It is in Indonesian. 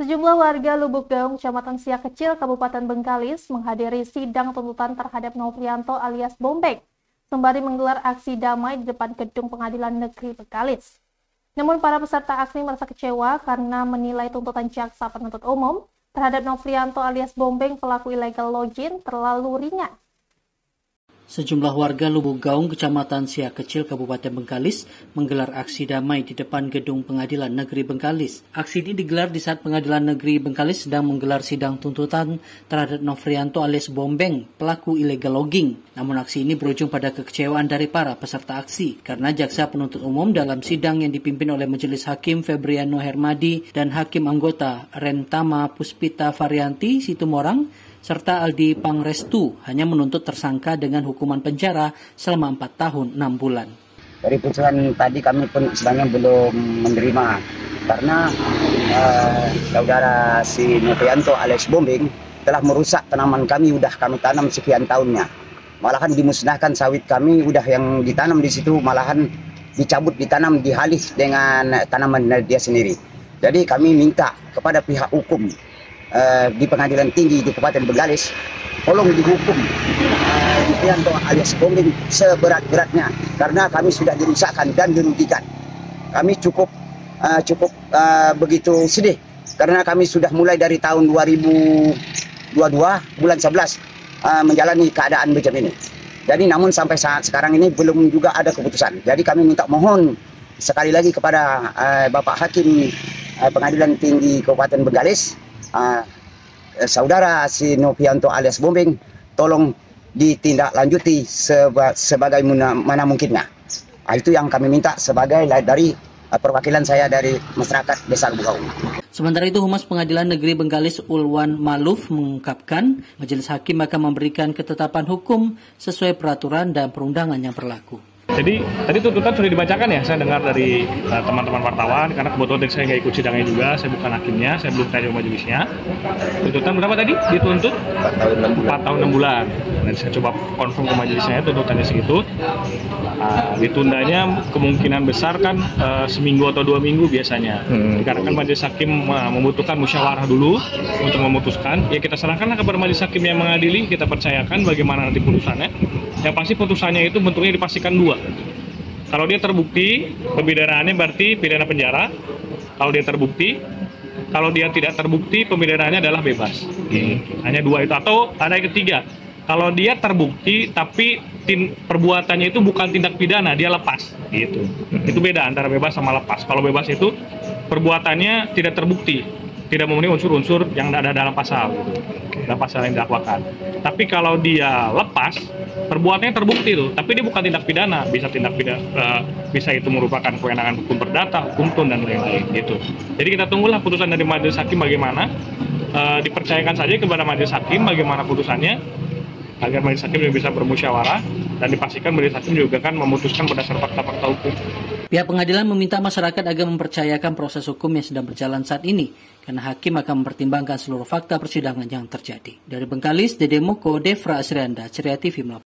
Sejumlah warga Lubuk Gaung, Kecamatan Siak Kecil, Kabupaten Bengkalis menghadiri sidang tuntutan terhadap Nofrianto alias Bombeng, sembari menggelar aksi damai di depan Gedung Pengadilan Negeri Bengkalis. Namun para peserta aksi merasa kecewa karena menilai tuntutan jaksa penuntut umum terhadap Nofrianto alias Bombeng pelaku illegal login terlalu ringan. Sejumlah warga Lubuk Gaung, Kecamatan Siak Kecil, Kabupaten Bengkalis menggelar aksi damai di depan Gedung Pengadilan Negeri Bengkalis. Aksi ini digelar di saat Pengadilan Negeri Bengkalis sedang menggelar sidang tuntutan terhadap Nofrianto alias Bombeng, pelaku illegal logging. Namun aksi ini berujung pada kekecewaan dari para peserta aksi, karena jaksa penuntut umum dalam sidang yang dipimpin oleh Majelis Hakim Febriano Hermadi dan Hakim Anggota Rentama Puspita Varianti Situmorang, serta Aldi Pangrestu hanya menuntut tersangka dengan hukuman penjara selama 4 tahun 6 bulan. Dari putusan tadi kami pun sebenarnya belum menerima karena saudara si Nofrianto alias Bombeng telah merusak tanaman kami, udah kami tanam sekian tahunnya. Malahan dimusnahkan sawit kami, udah yang ditanam di situ malahan dicabut, ditanam, dihalih dengan tanaman dia sendiri. Jadi kami minta kepada pihak hukum di Pengadilan Tinggi di Kabupaten Bengkalis, tolong dihukum Nofrianto alias Bombeng seberat-beratnya karena kami sudah dirusakkan dan dirugikan. Kami cukup begitu sedih karena kami sudah mulai dari tahun 2022 bulan 11 menjalani keadaan macam ini. Jadi namun sampai saat sekarang ini belum juga ada keputusan. Jadi kami minta mohon sekali lagi kepada Bapak Hakim Pengadilan Tinggi Kabupaten Bengkalis, saudara si Nofrianto alias Bombeng tolong ditindaklanjuti sebagaimana mungkinnya. Itu yang kami minta sebagai dari perwakilan saya dari masyarakat Desa Lubuk Gaung. Sementara itu, Humas Pengadilan Negeri Bengkalis Ulwan Maluf mengungkapkan Majelis Hakim akan memberikan ketetapan hukum sesuai peraturan dan perundangan yang berlaku. Jadi tadi tuntutan sudah dibacakan ya, saya dengar dari teman-teman wartawan, karena kebetulan tadi saya nggak ikut sidangnya juga, saya bukan hakimnya, saya belum tanya majelisnya. Tuntutan berapa tadi? Dituntut 4 tahun 6 bulan. Dan saya coba konfirm ke majelisnya, tuntutannya segitu. Ditundanya kemungkinan besar kan seminggu atau 2 minggu biasanya. Dikarenakan majelis hakim membutuhkan musyawarah dulu untuk memutuskan, ya kita serahkanlah kepada majelis hakim yang mengadili, kita percayakan bagaimana nanti putusannya. Yang pasti putusannya itu bentuknya dipastikan 2. Kalau dia terbukti, pembedaraannya berarti pidana penjara. Kalau dia terbukti, kalau dia tidak terbukti, pembedaraannya adalah bebas. Hanya 2 itu. Atau ada yang ketiga, kalau dia terbukti tapi perbuatannya itu bukan tindak pidana, dia lepas. Gitu. Itu beda antara bebas sama lepas. Kalau bebas itu perbuatannya tidak terbukti, tidak memenuhi unsur-unsur yang ada dalam pasal, dalam pasal yang didakwakan. Tapi kalau dia lepas, perbuatannya terbukti tuh, tapi dia bukan tindak pidana, bisa tindak pidana, bisa itu merupakan kewenangan hukum perdata, hukum tun dan lain-lain gitu. Jadi kita tunggulah putusan dari majelis hakim bagaimana, dipercayakan saja kepada majelis hakim bagaimana putusannya, agar majelis hakim juga bisa bermusyawarah dan dipastikan majelis hakim juga kan memutuskan berdasar fakta-fakta hukum. Pihak pengadilan meminta masyarakat agar mempercayakan proses hukum yang sedang berjalan saat ini, karena hakim akan mempertimbangkan seluruh fakta persidangan yang terjadi. Dari Bengkalis, Dede Moko, Devra Asrianda, Ceria TV melaporkan.